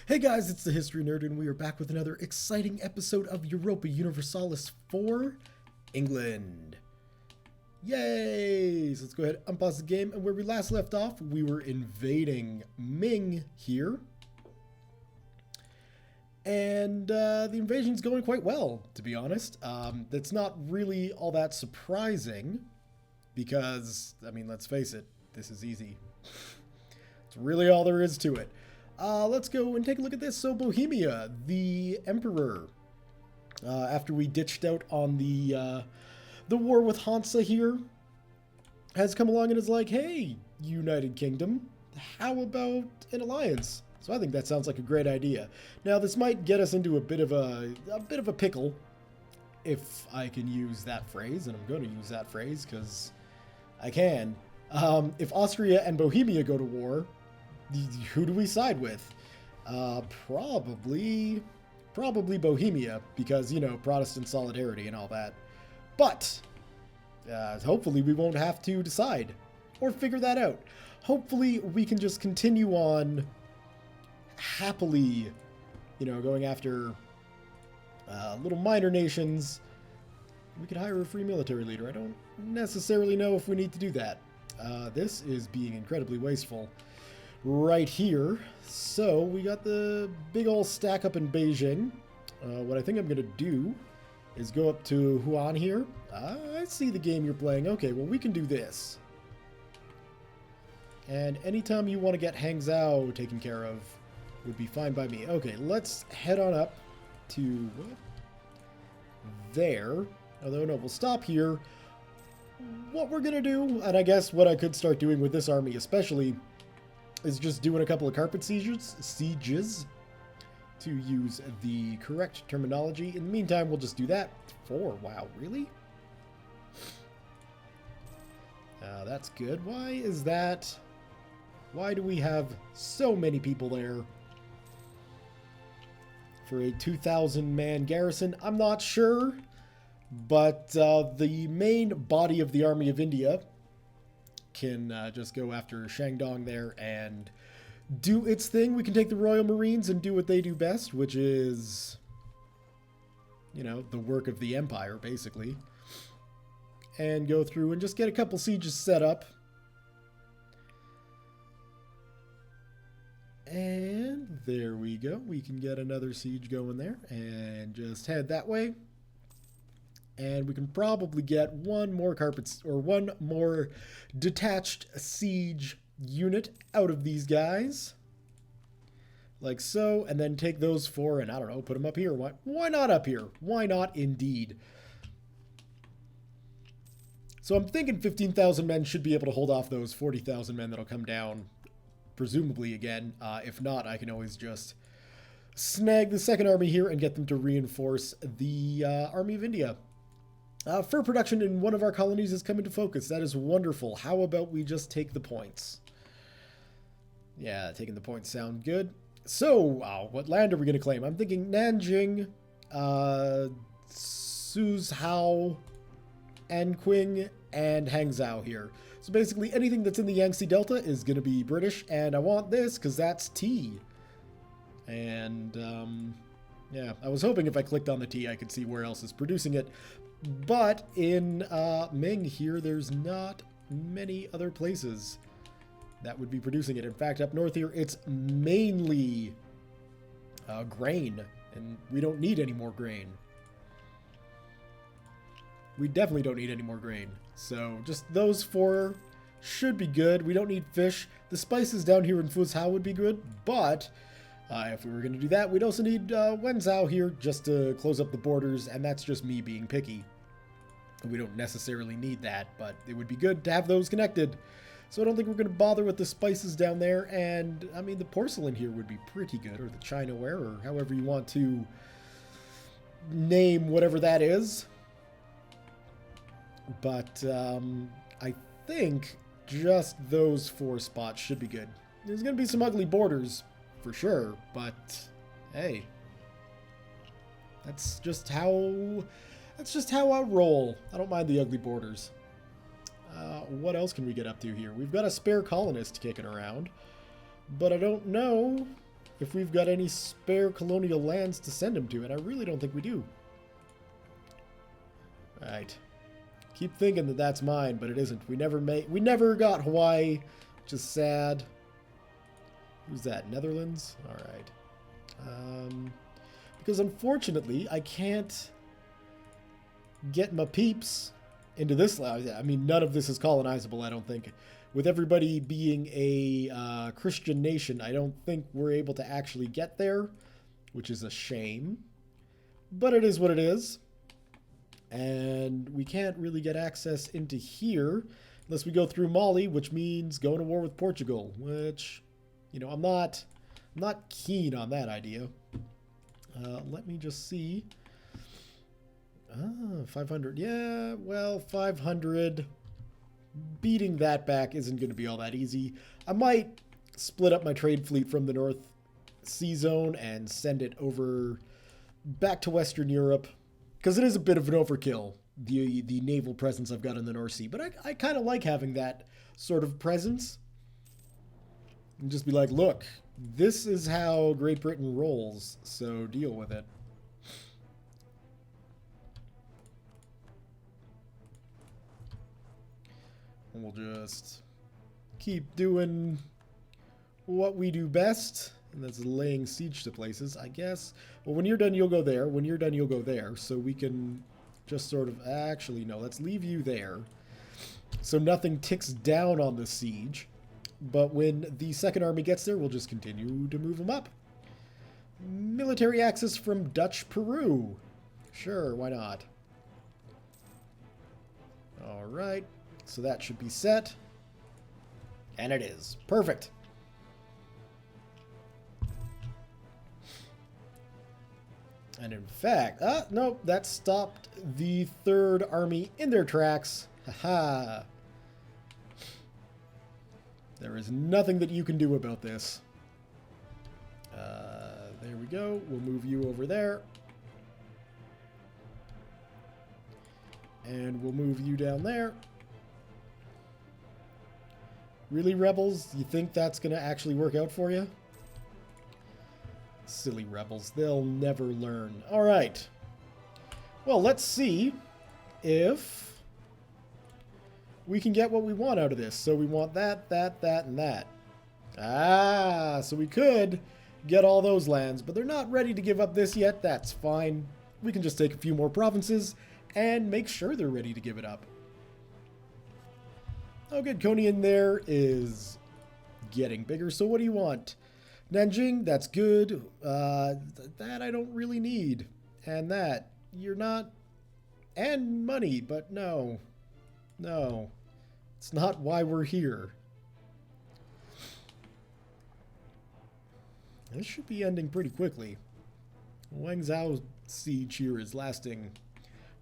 Hey guys, it's the History Nerd, and we are back with another exciting episode of Europa Universalis for England. Yay! So let's go ahead and unpause the game, and where we last left off, we were invading Ming here. And the invasion's going quite well, to be honest. That's not really all that surprising, because, I mean, let's face it, this is easy. It's really all there is to it. Let's go and take a look at this. So Bohemia, the emperor, after we ditched out on the war with Hansa here, has come along and is like, hey, United Kingdom, how about an alliance? So I think that sounds like a great idea. Now this might get us into a bit of a pickle, if I can use that phrase, and I'm going to use that phrase because I can. If Austria and Bohemia go to war, who do we side with? Probably Bohemia, because, you know, Protestant solidarity and all that. But hopefully we won't have to decide or figure that out. Hopefully we can just continue on happily, you know, going after little minor nations. We could hire a free military leader. I don't necessarily know if we need to do that. This is being incredibly wasteful right here. So we got the big old stack up in Beijing. What I think I'm gonna do is go up to Huan here. I see the game you're playing. Okay, well we can do this. And anytime you want to get Hangzhou taken care of would be fine by me. Okay, let's head on up to there. Although no, we'll stop here. What we're gonna do, and I guess what I could start doing with this army especially, is just doing a couple of carpet sieges, to use the correct terminology. In the meantime, we'll just do that. 4, wow, really? That's good. Why is that? Why do we have so many people there for a 2,000-man garrison? I'm not sure, but the main body of the Army of India can just go after Shandong there and do its thing. We can take the Royal Marines and do what they do best, which is, you know, the work of the Empire, basically. And go through and just get a couple sieges set up. And there we go. We can get another siege going there and just head that way. And we can probably get one more one more detached siege unit out of these guys. Like so, and then take those 4 and, I don't know, put them up here. Why not up here? Why not indeed? So I'm thinking 15,000 men should be able to hold off those 40,000 men that'll come down, presumably again. If not, I can always just snag the second army here and get them to reinforce the Army of India. Fur production in one of our colonies has come into focus. That is wonderful. How about we just take the points? Yeah, taking the points sound good. So, what land are we going to claim? I'm thinking Nanjing, Suzhou, Anqing, and Hangzhou here. So basically anything that's in the Yangtze Delta is going to be British, and I want this because that's tea. And, yeah, I was hoping if I clicked on the tea I could see where else is producing it. But in Ming here, there's not many other places that would be producing it. In fact, up north here, it's mainly grain, and we don't need any more grain. We definitely don't need any more grain. So just those 4 should be good. We don't need fish. The spices down here in Fuzhou would be good, but if we were going to do that, we'd also need Wenzhou here just to close up the borders, and that's just me being picky. We don't necessarily need that, but it would be good to have those connected. So I don't think we're going to bother with the spices down there, and I mean the porcelain here would be pretty good, or the chinaware, or however you want to name whatever that is. But I think just those 4 spots should be good. There's going to be some ugly borders, for sure, but hey, that's just how I roll. I don't mind the ugly borders. What else can we get up to here? We've got a spare colonist kicking around, but I don't know if we've got any spare colonial lands to send him to, and I really don't think we do. Right. Keep thinking that that's mine, but it isn't. We never got Hawaii, which is sad. Who's that? Netherlands? All right. Because unfortunately, I can't get my peeps into this. I mean, none of this is colonizable, I don't think. With everybody being a Christian nation, I don't think we're able to actually get there, which is a shame. But it is what it is. And we can't really get access into here unless we go through Mali, which means going to war with Portugal, which, you know, I'm not keen on that idea. Let me just see. 500. Yeah, well, 500. Beating that back isn't going to be all that easy. I might split up my trade fleet from the North Sea Zone and send it over back to Western Europe, because it is a bit of an overkill, the naval presence I've got in the North Sea. But I kind of like having that sort of presence. And just be like, look, this is how Great Britain rolls, so deal with it. And we'll just keep doing what we do best, and that's laying siege to places, I guess. Well, when you're done, you'll go there. When you're done, you'll go there. So we can just sort of... Actually, no, let's leave you there. So nothing ticks down on the siege. But when the Second Army gets there, we'll just continue to move them up. Military access from Dutch Peru. Sure, why not? All right. So that should be set. And it is. Perfect. And in fact... no, that stopped the Third Army in their tracks. Haha. There is nothing that you can do about this. There we go. We'll move you over there. And we'll move you down there. Really, rebels? You think that's going to actually work out for you? Silly rebels. They'll never learn. All right. Well, let's see if we can get what we want out of this. So we want that, and that. Ah, so we could get all those lands, but they're not ready to give up this yet. That's fine. We can just take a few more provinces and make sure they're ready to give it up. Oh, good. Konian there is getting bigger. So what do you want? Nanjing, that's good. That I don't really need. And that. You're not... And money, but no. No. It's not why we're here. This should be ending pretty quickly. Wang Zhao's siege here is lasting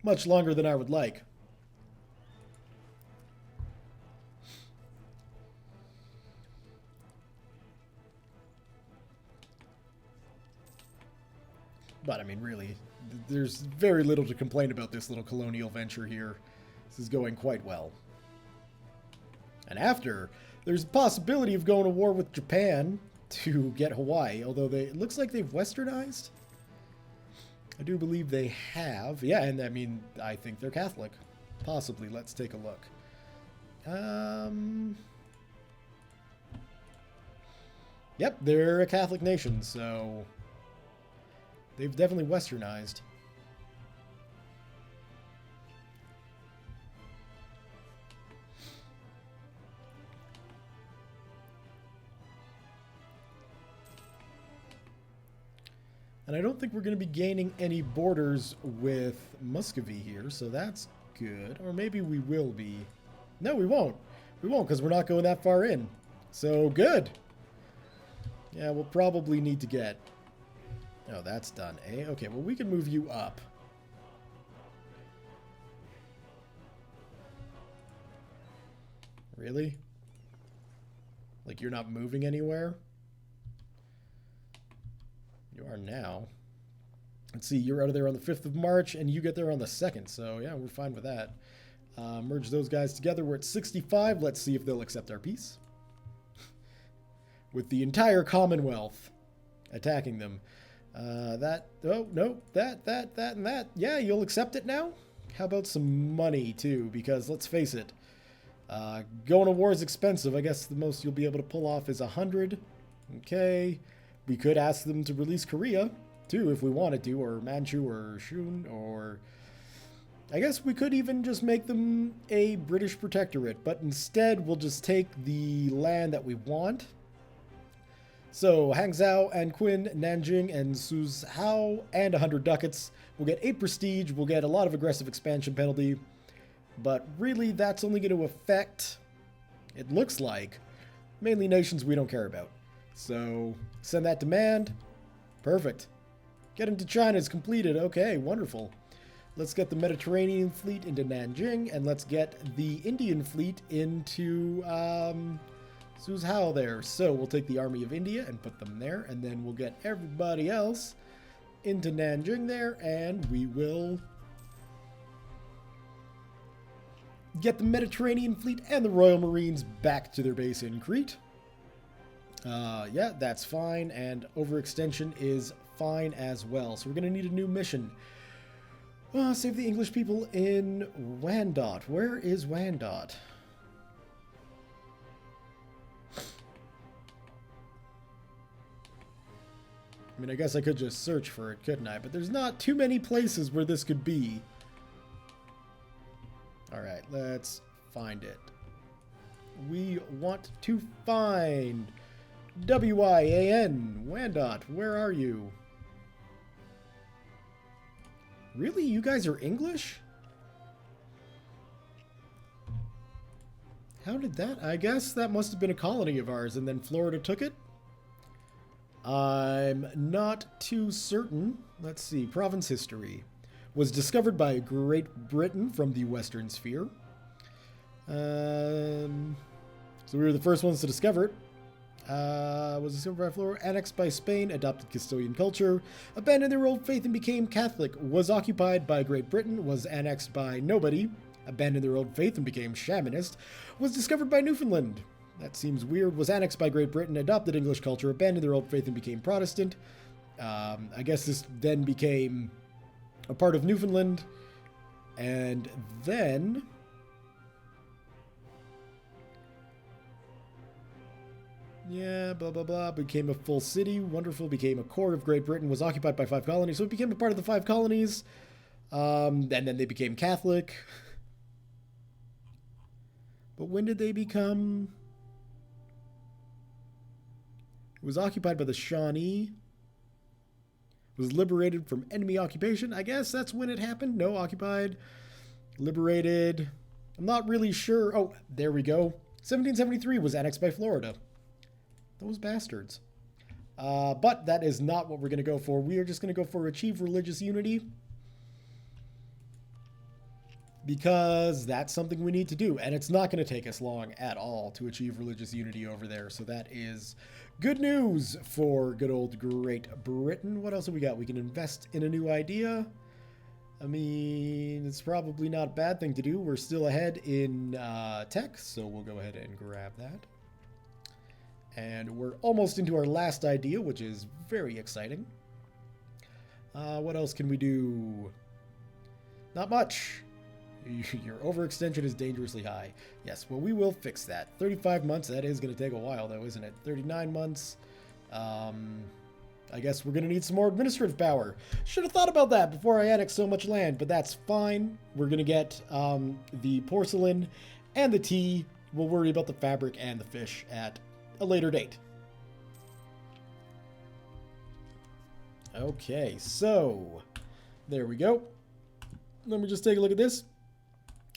much longer than I would like. But, I mean, really, there's very little to complain about this little colonial venture here. This is going quite well. And after, there's a possibility of going to war with Japan to get Hawaii, although it looks like they've westernized. I do believe they have. Yeah, and I mean, I think they're Catholic. Possibly. Let's take a look. Yep, they're a Catholic nation, so... They've definitely westernized. And I don't think we're going to be gaining any borders with Muscovy here, so that's good. Or maybe we will be. No, we won't. We won't, because we're not going that far in. So, good. Yeah, we'll probably need to get... Oh, that's done, eh? Okay, well, we can move you up. Really? Like, you're not moving anywhere? You are now. Let's see, you're out of there on the 5th of March, and you get there on the 2nd, so yeah, we're fine with that. Merge those guys together. We're at 65. Let's see if they'll accept our peace. With the entire Commonwealth attacking them. Oh, no, that, and that. Yeah, you'll accept it now? How about some money, too? Because, let's face it, going to war is expensive. I guess the most you'll be able to pull off is 100. Okay. We could ask them to release Korea, too, if we wanted to, or Manchu, or Shun, or... I guess we could even just make them a British protectorate, but instead we'll just take the land that we want. So, Hangzhou and Qin, Nanjing, and Suzhou, and 100 ducats. We'll get 8 prestige, we'll get a lot of aggressive expansion penalty, but really that's only going to affect, it looks like, mainly nations we don't care about. So, send that demand. Perfect. Get into China is completed. Okay, wonderful. Let's get the Mediterranean fleet into Nanjing, and let's get the Indian fleet into Suzhou there. So we'll take the Army of India and put them there, and then we'll get everybody else into Nanjing there, and we will get the Mediterranean fleet and the Royal Marines back to their base in Crete. Yeah, that's fine, and overextension is fine as well. So we're going to need a new mission. Save the English people in Wandot. Where is Wandot? I mean, I guess I could just search for it, couldn't I? But there's not too many places where this could be. Alright, let's find it. We want to find W-I-A-N, Wandot. Where are you? Really? You guys are English? How did that... I guess that must have been a colony of ours, and then Florida took it? I'm not too certain. Let's see. Province history. Was discovered by Great Britain from the Western Sphere. So we were the first ones to discover it. Was discovered by Florida, annexed by Spain, adopted Castilian culture, abandoned their old faith and became Catholic, was occupied by Great Britain, was annexed by nobody, abandoned their old faith and became shamanist, was discovered by Newfoundland. That seems weird. Was annexed by Great Britain, adopted English culture, abandoned their old faith and became Protestant. I guess this then became a part of Newfoundland, and then... yeah, blah, blah, blah. Became a full city. Wonderful. Became a core of Great Britain. Was occupied by 5 colonies. So it became a part of the 5 colonies. And then they became Catholic. But when did they become... it was occupied by the Shawnee. Was liberated from enemy occupation. I guess that's when it happened. No, occupied. Liberated. I'm not really sure. Oh, there we go. 1773 was annexed by Florida. Those bastards. But that is not what we're going to go for. We are just going to go for achieve religious unity. Because that's something we need to do. And it's not going to take us long at all to achieve religious unity over there. So that is good news for good old Great Britain. What else have we got? We can invest in a new idea. I mean, it's probably not a bad thing to do. We're still ahead in tech. So we'll go ahead and grab that. And we're almost into our last idea, which is very exciting. What else can we do? Not much. Your overextension is dangerously high. Yes, well, we will fix that. 35 months, that is going to take a while, though, isn't it? 39 months. I guess we're going to need some more administrative power. Should have thought about that before I annexed so much land, but that's fine. We're going to get the porcelain and the tea. We'll worry about the fabric and the fish at a later date. Okay, so there we go. Let me just take a look at this.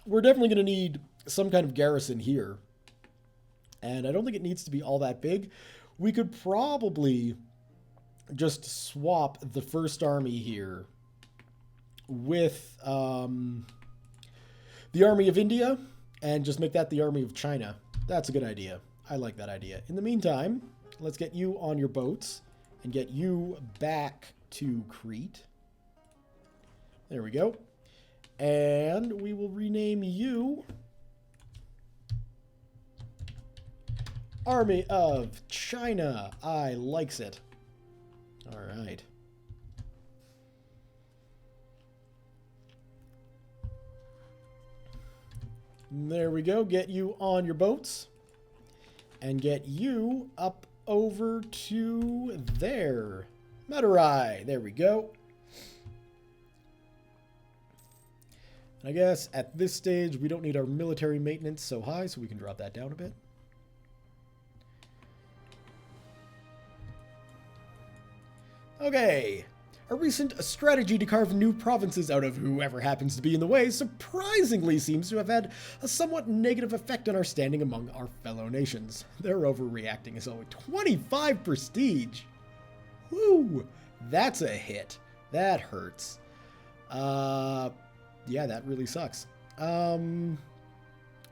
We're definitely going to need some kind of garrison here. And I don't think it needs to be all that big. We could probably just swap the first army here with the Army of India and just make that the Army of China. That's a good idea. I like that idea. In the meantime, let's get you on your boats and get you back to Crete. There we go. And we will rename you Army of China. I likes it. All right. There we go. Get you on your boats. And get you up over to there. Madurai. There we go. I guess at this stage, we don't need our military maintenance so high, so we can drop that down a bit. Okay. A recent strategy to carve new provinces out of whoever happens to be in the way surprisingly seems to have had a somewhat negative effect on our standing among our fellow nations. They're overreacting as always. 25 prestige! Woo! That's a hit. That hurts. Yeah, that really sucks.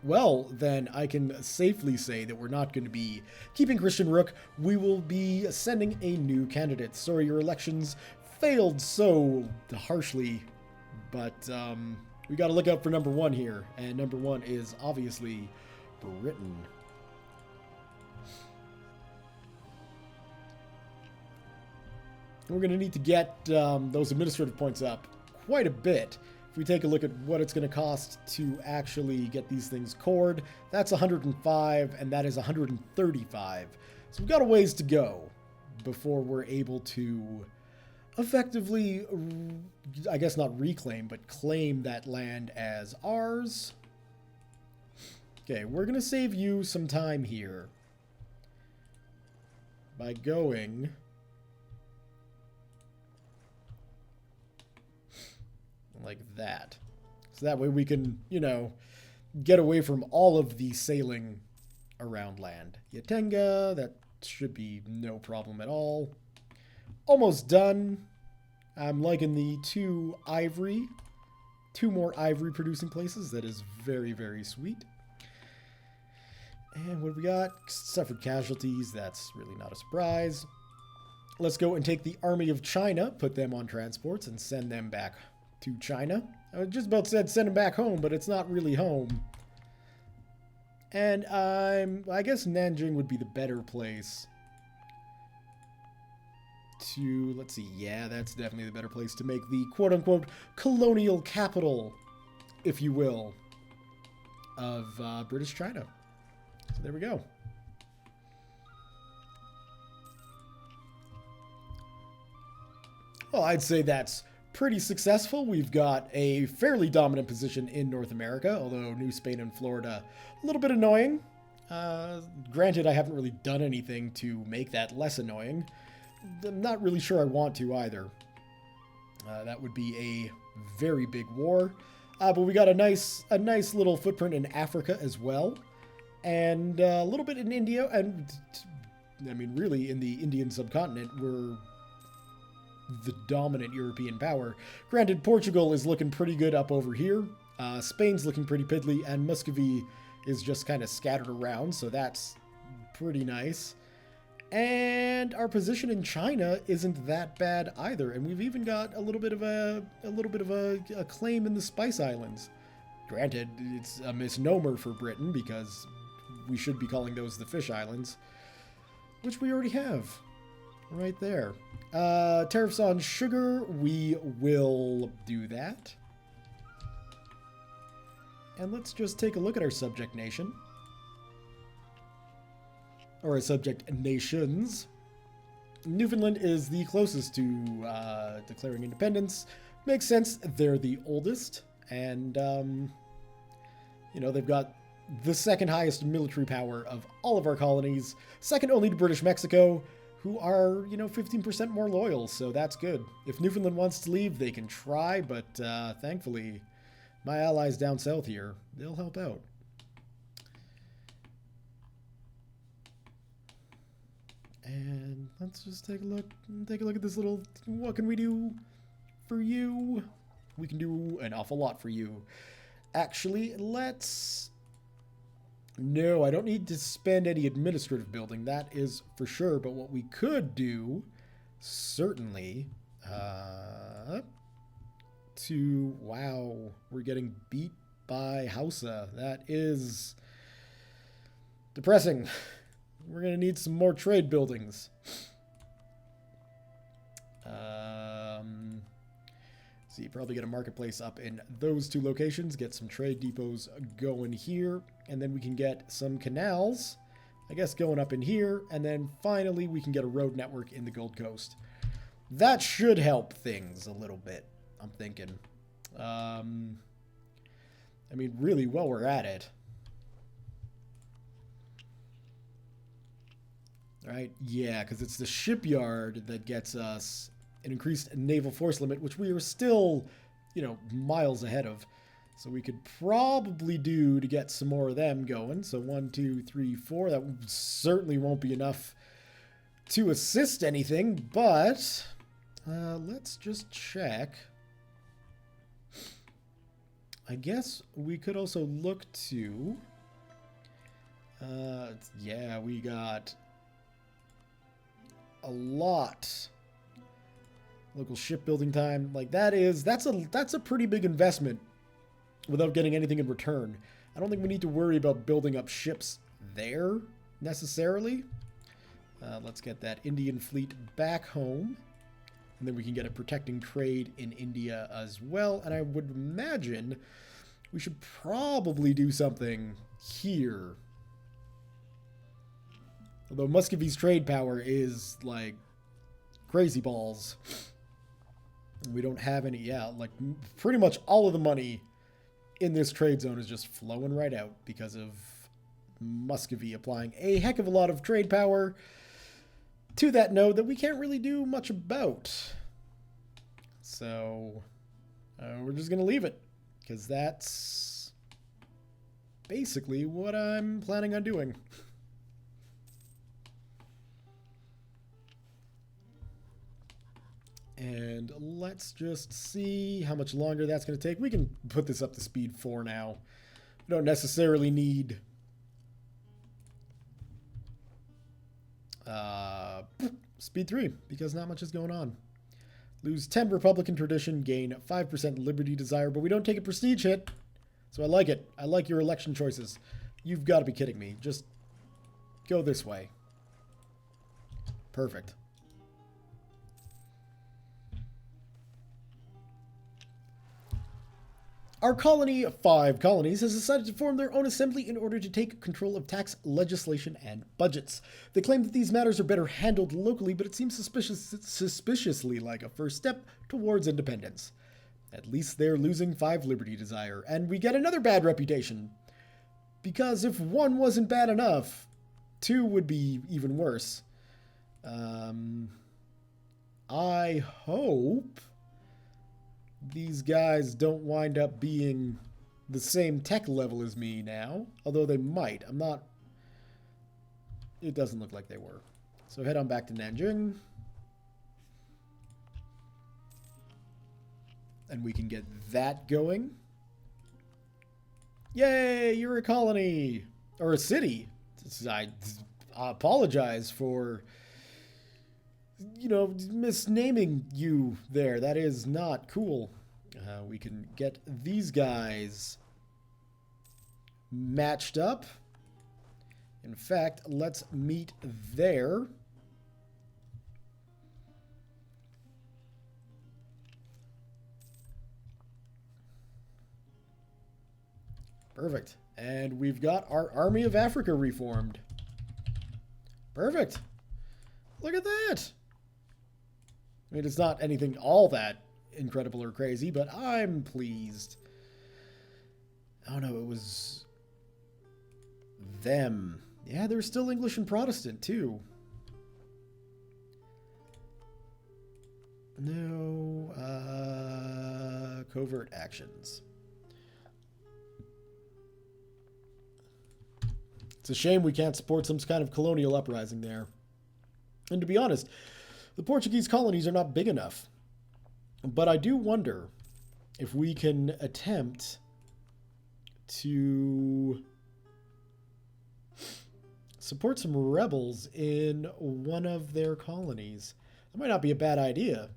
Well, then I can safely say that we're not going to be keeping Christian Rook. We will be sending a new candidate. Sorry, your elections failed so harshly, but we got to look out for number one here, and number one is obviously Britain. We're going to need to get those administrative points up quite a bit. If we take a look at what it's going to cost to actually get these things cored, that's 105, and that is 135. So we've got a ways to go before we're able to effectively, I guess not reclaim, but claim that land as ours. Okay, we're going to save you some time here by going like that. So that way we can, you know, get away from all of the sailing around land. Yatenga, that should be no problem at all. Almost done. I'm liking the two more ivory producing places. That is very, very sweet. And what have we got? Suffered casualties. That's really not a surprise. Let's go and take the Army of China, put them on transports, and send them back to China. I just about said send them back home, but it's not really home. And I guess Nanjing would be the better place to, let's see, yeah, that's definitely the better place to make the quote-unquote colonial capital, if you will, of British China. So there we go. Well, I'd say that's pretty successful. We've got a fairly dominant position in North America, although New Spain and Florida, a little bit annoying. Granted, I haven't really done anything to make that less annoying. I'm not really sure I want to either. That would be a very big war. But we got a nice little footprint in Africa as well. And a little bit in India. And, I mean, really, in the Indian subcontinent, we're the dominant European power. Granted, Portugal is looking pretty good up over here. Spain's looking pretty piddly, and Muscovy is just kind of scattered around, so that's pretty nice. And our position in China isn't that bad either, and we've even got a little bit of a claim in the Spice Islands. Granted, it's a misnomer for Britain because we should be calling those the Fish Islands, which we already have. Right there. Tariffs on sugar, we will do that. And let's just take a look at our subject nation. Or our subject nations. Newfoundland is the closest to declaring independence. Makes sense, they're the oldest. And, you know, they've got the second highest military power of all of our colonies. Second only to British Mexico, who are, you know, 15% more loyal, so that's good. If Newfoundland wants to leave, they can try, but thankfully, my allies down south here, they'll help out. And let's just take a look at this little, what can we do for you? We can do an awful lot for you. Actually, no, I don't need to spend any administrative building, that is for sure, but what we could do, certainly, wow, we're getting beat by Hausa. That is depressing. We're going to need some more trade buildings. So you probably get a marketplace up in those two locations, get some trade depots going here, and then we can get some canals, I guess, going up in here, and then finally we can get a road network in the Gold Coast. That should help things a little bit, I'm thinking. I mean, really, while we're at it. Right? Yeah, because it's the shipyard that gets us an increased naval force limit, which we are still, you know, miles ahead of. So we could probably do to get some more of them going. So 1, 2, 3, 4. That certainly won't be enough to assist anything, but let's just check. I guess we could also look to... yeah, we got a lot. Local shipbuilding time, like that's a pretty big investment without getting anything in return. I don't think we need to worry about building up ships there necessarily. Let's get that Indian fleet back home, and then we can get a protecting trade in India as well. And I would imagine we should probably do something here. Although Muscovy's trade power is like crazy balls. We don't have any, yeah, like pretty much all of the money in this trade zone is just flowing right out because of Muscovy applying a heck of a lot of trade power to that node that we can't really do much about. So we're just going to leave it because that's basically what I'm planning on doing. And let's just see how much longer that's going to take. We can put this up to speed 4 now. We don't necessarily need speed 3 because not much is going on. Lose 10 Republican tradition, gain 5% Liberty desire, but we don't take a prestige hit. So I like it. I like your election choices. You've got to be kidding me. Just go this way. Perfect. Our colony of 5 colonies has decided to form their own assembly in order to take control of tax legislation and budgets. They claim that these matters are better handled locally, but it seems suspiciously like a first step towards independence. At least they're losing 5 liberty desire, and we get another bad reputation. Because if 1 wasn't bad enough, 2 would be even worse. I hope these guys don't wind up being the same tech level as me now. Although they might. I'm not... It doesn't look like they were. So head on back to Nanjing. And we can get that going. Yay! You're a colony! Or a city. I apologize for... you know, misnaming you there. That is not cool. We can get these guys matched up. In fact, let's meet there. Perfect. And we've got our Army of Africa reformed. Perfect. Look at that. I mean, it's not anything all that incredible or crazy, but I'm pleased. Oh no, it was them. Yeah, they're still English and Protestant, too. No, covert actions. It's a shame we can't support some kind of colonial uprising there. And to be honest, the Portuguese colonies are not big enough. But I do wonder if we can attempt to support some rebels in one of their colonies. That might not be a bad idea.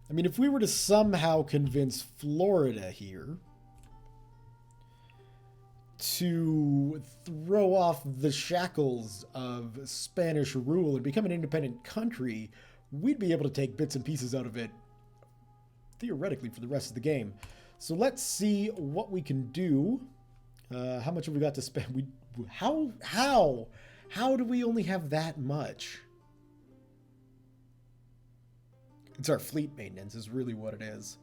I mean, if we were to somehow convince Florida here to throw off the shackles of Spanish rule and become an independent country, we'd be able to take bits and pieces out of it theoretically for the rest of the game. So let's see what we can do. How much have we got to spend? How do we only have that much? It's our fleet maintenance is really what it is.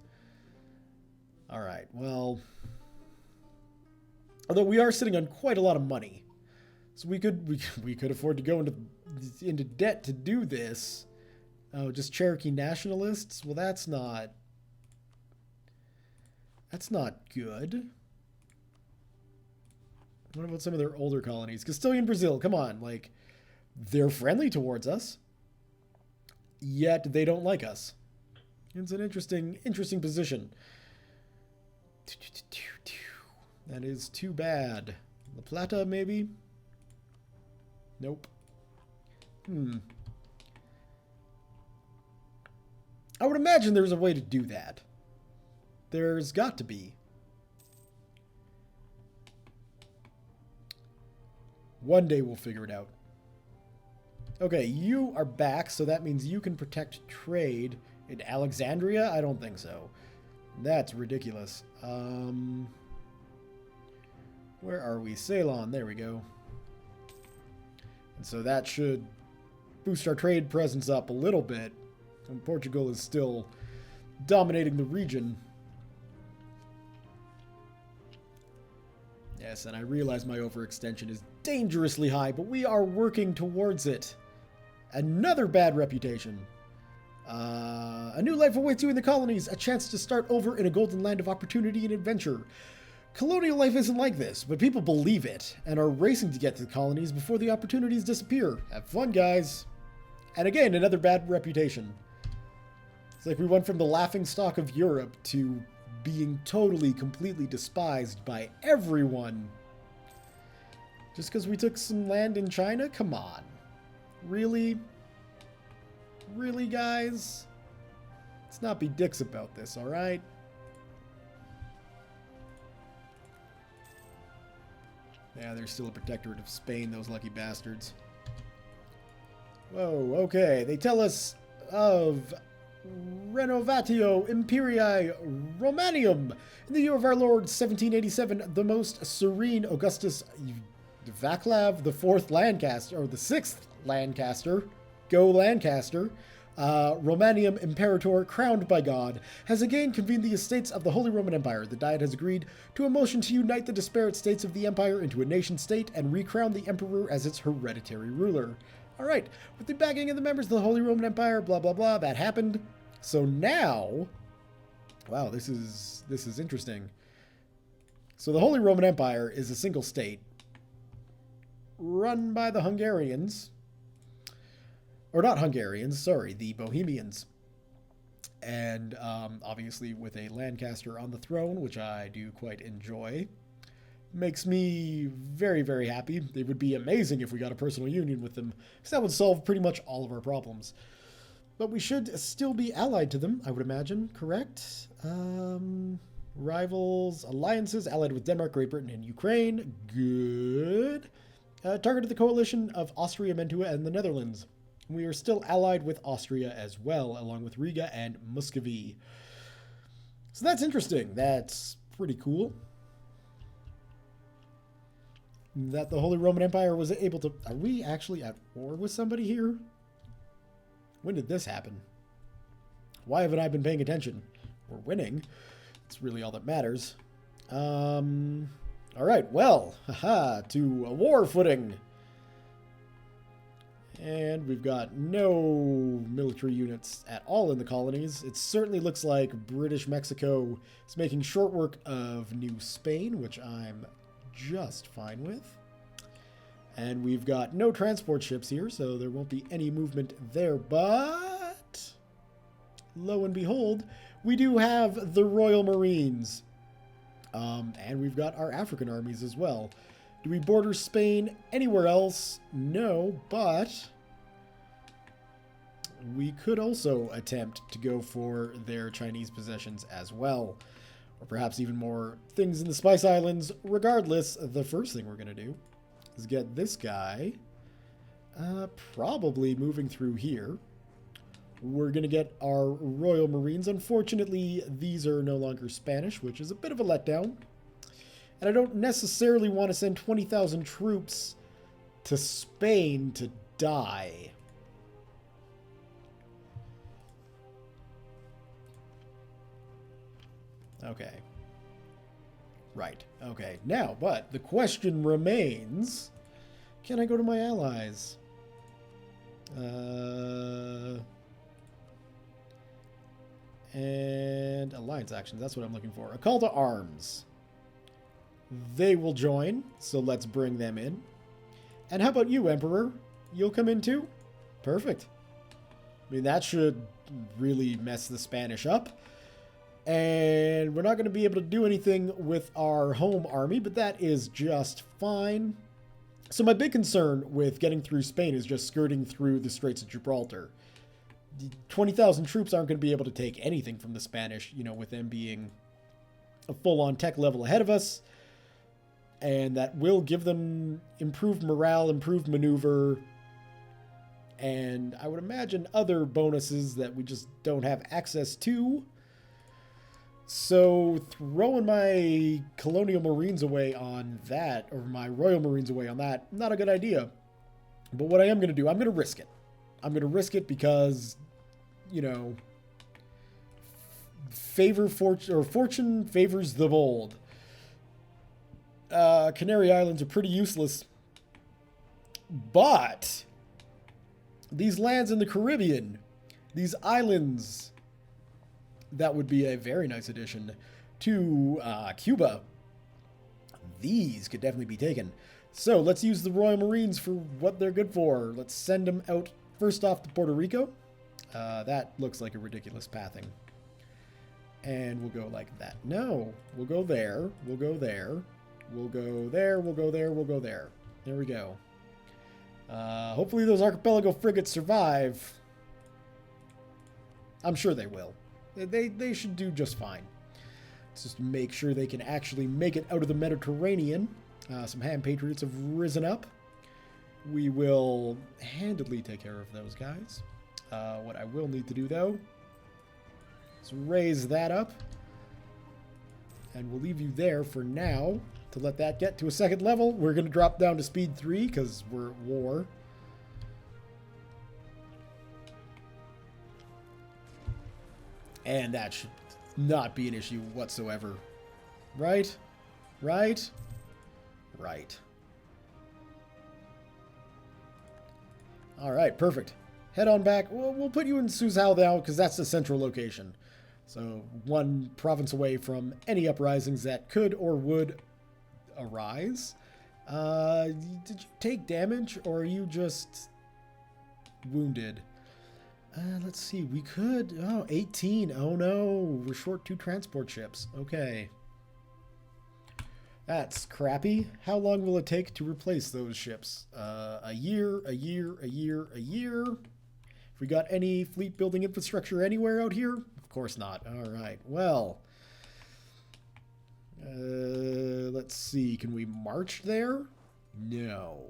All right, well, although we are sitting on quite a lot of money, so we could afford to go into debt to do this. Oh, just Cherokee nationalists? Well, that's not good. What about some of their older colonies? Castilian Brazil, come on, like, they're friendly towards us, yet they don't like us. It's an interesting position. That is too bad. La Plata, maybe? Nope. I would imagine there's a way to do that. There's got to be. One day we'll figure it out. Okay, you are back, so that means you can protect trade in Alexandria? I don't think so. That's ridiculous. Where are we? Ceylon, there we go. And so that should boost our trade presence up a little bit. And Portugal is still dominating the region. Yes, and I realize my overextension is dangerously high, but we are working towards it. Another bad reputation. A new life awaits you in the colonies, a chance to start over in a golden land of opportunity and adventure. Colonial life isn't like this, but people believe it and are racing to get to the colonies before the opportunities disappear. Have fun, guys. And again, another bad reputation. It's like we went from the laughingstock of Europe to being totally, completely despised by everyone. Just because we took some land in China? Come on. Really? Really, guys? Let's not be dicks about this, alright? Yeah, they're still a protectorate of Spain, those lucky bastards. Whoa, okay. They tell us of Renovatio Imperii Romanium. In the year of our Lord 1787, the most serene Augustus Vaclav, the 4th Lancaster, or the 6th Lancaster, go Lancaster, Romanium Imperator, crowned by God, has again convened the estates of the Holy Roman Empire. The Diet has agreed to a motion to unite the disparate states of the empire into a nation-state and recrown the emperor as its hereditary ruler. All right, with the backing of the members of the Holy Roman Empire, blah, blah, blah, that happened. So now, wow, this is interesting. So the Holy Roman Empire is a single state run by the Hungarians, or not Hungarians, sorry, the Bohemians. And obviously with a Lancaster on the throne, which I do quite enjoy. Makes me very, very happy. It would be amazing if we got a personal union with them, because that would solve pretty much all of our problems. But we should still be allied to them, I would imagine, correct? Rivals, alliances, allied with Denmark, Great Britain, and Ukraine. Good. Targeted the coalition of Austria, Mantua, and the Netherlands. We are still allied with Austria as well, along with Riga and Muscovy. So that's interesting. That's pretty cool. That the Holy Roman Empire was able to... Are we actually at war with somebody here? When did this happen? Why haven't I been paying attention? We're winning. It's really all that matters. All right, well, haha, to a war footing. And we've got no military units at all in the colonies. It certainly looks like British Mexico is making short work of New Spain, which I'm just fine with. And we've got no transport ships here, so there won't be any movement there. But, lo and behold, we do have the Royal Marines. And we've got our African armies as well. Do we border Spain anywhere else? No, but we could also attempt to go for their Chinese possessions as well. or perhaps even more things in the Spice Islands. Regardless, the first thing we're going to do is get this guy probably moving through here. We're going to get our Royal Marines. Unfortunately, these are no longer Spanish, which is a bit of a letdown. And I don't necessarily want to send 20,000 troops to Spain to die. Okay. Right. Okay. Now, but the question remains, can I go to my allies? And alliance actions, that's what I'm looking for. A call to arms. They will join, so let's bring them in. And how about you, Emperor? You'll come in too? Perfect. I mean, that should really mess the Spanish up. And we're not going to be able to do anything with our home army, but that is just fine. So my big concern with getting through Spain is just skirting through the Straits of Gibraltar. 20,000 troops aren't going to be able to take anything from the Spanish, you know, with them being a full-on tech level ahead of us. And that will give them improved morale, improved maneuver, and I would imagine other bonuses that we just don't have access to. So throwing my Colonial Marines away on that, or my Royal Marines away on that, not a good idea. But what I am going to do, I'm going to risk it. I'm going to risk it because, you know, fortune favors the bold. Canary Islands are pretty useless. But these lands in the Caribbean, these islands, that would be a very nice addition to Cuba. These could definitely be taken. So let's use the Royal Marines for what they're good for. Let's send them out first off to Puerto Rico. That looks like a ridiculous pathing. And we'll go like that. No, we'll go there. We'll go there. We'll go there. We'll go there. We'll go there. There we go. Hopefully those archipelago frigates survive. I'm sure they will. They should do just fine. Let's just make sure they can actually make it out of the Mediterranean. Some ham patriots have risen up. We will handedly take care of those guys. What I will need to do, though, is raise that up. And we'll leave you there for now to let that get to a second level. We're going to drop down to speed 3 because we're at war. And that should not be an issue whatsoever. Right? Right? Right. Alright, perfect. Head on back. We'll put you in Suzhou now because that's the central location. So one province away from any uprisings that could or would arise. Did you take damage or are you just wounded? Let's see. We could... Oh, 18. Oh, no. We're short 2 transport ships. Okay. That's crappy. How long will it take to replace those ships? A year, a year, a year, a year. Have we got any fleet building infrastructure anywhere out here? Of course not. All right. Well, let's see. Can we march there? No.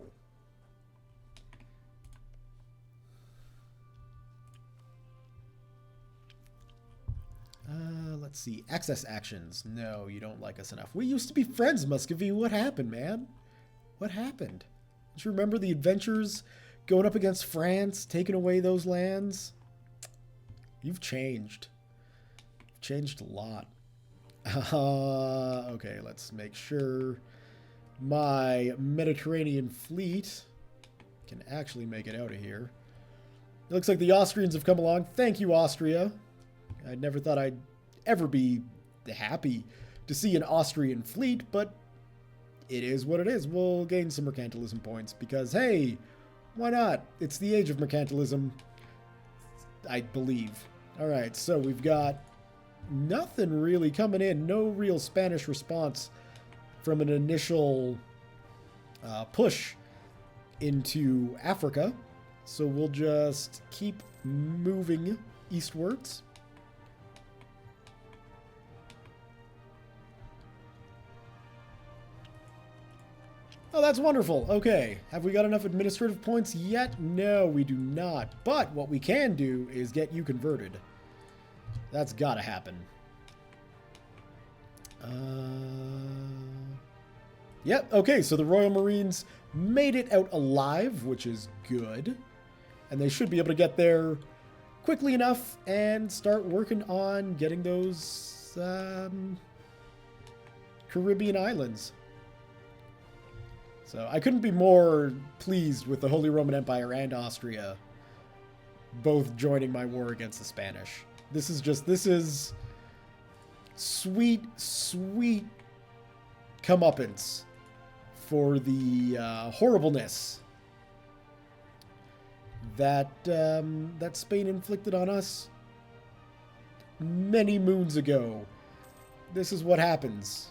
Let's see. Access actions. No, you don't like us enough. We used to be friends, Muscovy. What happened, man? What happened? Don't you remember the adventures going up against France, taking away those lands? You've changed. You've changed a lot. Okay, let's make sure my Mediterranean fleet can actually make it out of here. It looks like the Austrians have come along. Thank you, Austria. I never thought I'd ever be happy to see an Austrian fleet, but it is what it is. We'll gain some mercantilism points because, hey, why not? It's the age of mercantilism, I believe. All right, so we've got nothing really coming in. No real Spanish response from an initial push into Africa. So we'll just keep moving eastwards. Oh, that's wonderful. Okay, have we got enough administrative points yet? No, we do not. But what we can do is get you converted. That's gotta happen. Yep, okay, so the Royal Marines made it out alive, which is good. And they should be able to get there quickly enough and start working on getting those Caribbean islands. So I couldn't be more pleased with the Holy Roman Empire and Austria both joining my war against the Spanish. This is sweet, sweet comeuppance for the horribleness that that Spain inflicted on us many moons ago. This is what happens.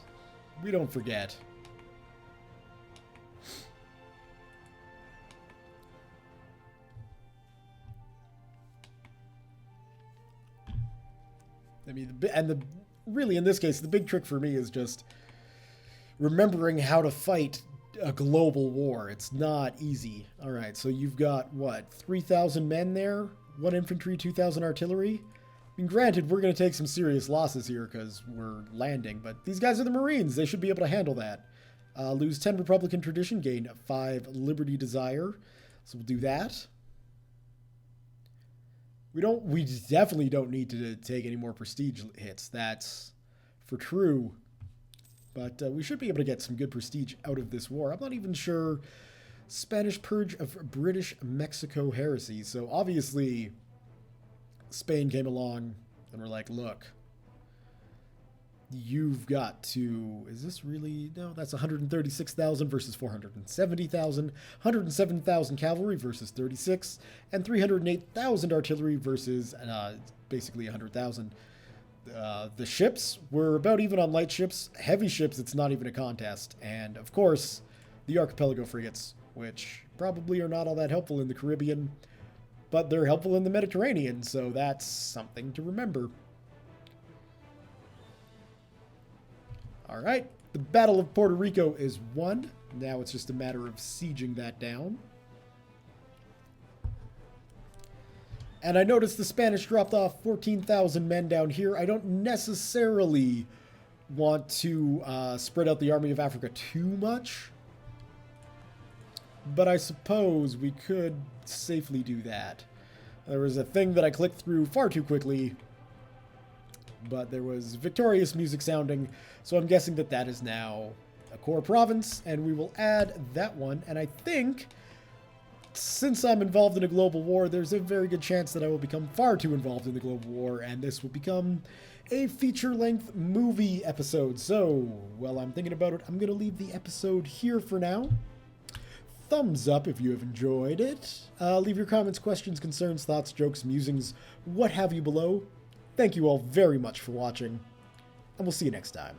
We don't forget. I mean, really in this case, the big trick for me is just remembering how to fight a global war. It's not easy. All right, so you've got, what, 3,000 men there? 1 infantry, 2,000 artillery? I mean, granted, we're going to take some serious losses here because we're landing, but these guys are the Marines. They should be able to handle that. Lose 10 Republican tradition, gain 5 Liberty Desire. So we'll do that. We definitely don't need to take any more prestige hits. That's for true. But we should be able to get some good prestige out of this war. I'm not even sure. Spanish purge of British Mexico heresy. So obviously Spain came along and were like, look, you've got to, is this really, no, that's 136,000 versus 470,000, 107,000 cavalry versus 36, and 308,000 artillery versus basically 100,000. The ships were about even on light ships. Heavy ships, it's not even a contest. And of course, the archipelago frigates, which probably are not all that helpful in the Caribbean, but they're helpful in the Mediterranean, so that's something to remember. All right, the Battle of Puerto Rico is won. Now it's just a matter of sieging that down. And I noticed the Spanish dropped off 14,000 men down here. I don't necessarily want to spread out the Army of Africa too much, but I suppose we could safely do that. There was a thing that I clicked through far too quickly, but there was victorious music sounding, so I'm guessing that that is now a core province, and we will add that one. And I think, since I'm involved in a global war, there's a very good chance that I will become far too involved in the global war, and this will become a feature-length movie episode. So, while I'm thinking about it, I'm going to leave the episode here for now. Thumbs up if you have enjoyed it. Leave your comments, questions, concerns, thoughts, jokes, musings, what have you below. Thank you all very much for watching, and we'll see you next time.